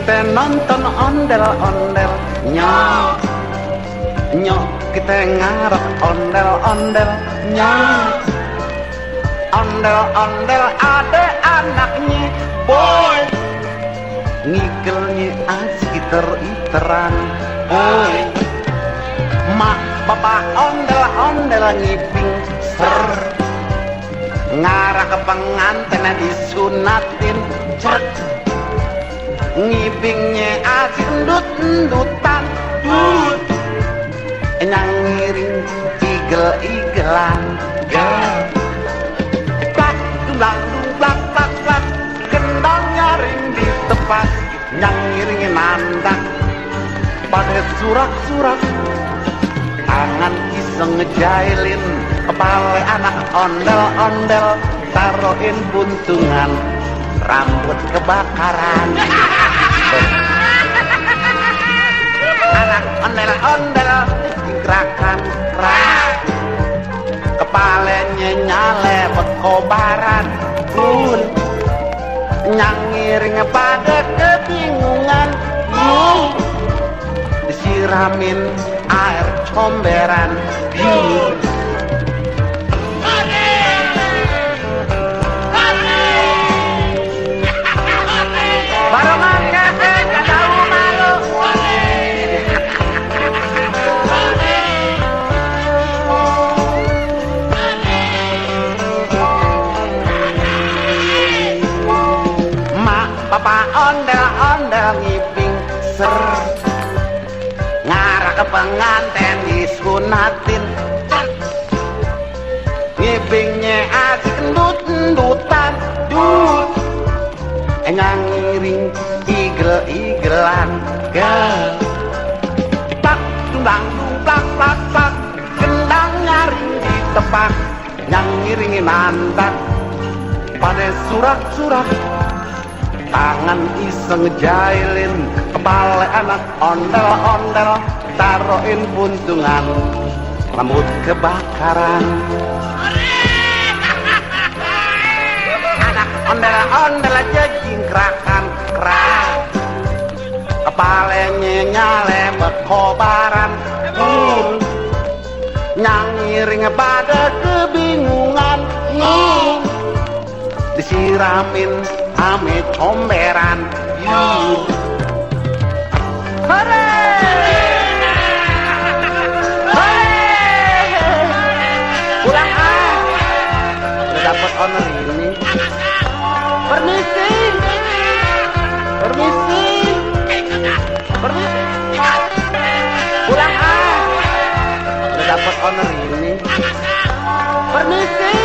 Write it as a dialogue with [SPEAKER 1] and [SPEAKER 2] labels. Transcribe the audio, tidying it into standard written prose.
[SPEAKER 1] kita nonton ondel-ondel, nyok nyok kita ngarep ondel-ondel, nyok ondel-ondel ada anaknya boy, ngikelnya asik iter-iteran boy, mak bapak ondel-ondel ngiping ser, ngarah ke pengantin disunatin cek, ngipingnya asik ndut-ndutan dut, yang ngiring igel-igelan gel, plak dulang plak plak plak, kendang nyaring di tepas, yang ngiringin nandak pada surak-surak, tangan iseng ngejailin kepala anak ondel-ondel, taruhin buntungan rambut kebakaran. Anak ondel-ondel gerakan keras, kepalanya nyale berkobaran pun, nyangiring pada kebingungan, disiramin air comberan biru. Barongan kakek gak tahu malu. Mak bapak ondel-ondel ngiping ser, ngarah ke pengantin disunatin, ngipingnya asik ndut-ndutan dut, yang ngiring igel-igelan gel, plak dulang plak plak plak, kendang nyaring di tepak, yang ngiringin nandak pada surak-surak, tangan iseng ngejailin kepala anak ondel-ondel, taruhin buntungan rambut kebakaran. Anak ondel-ondel jejing gerakan keras, kepalanya nyale berkobaran nyangiring pada kebingungan, disiramin ame comberan hore pulang udah dapet honor ini. Permisi permisi permisi, pulang udah dapet honor ini. Permisi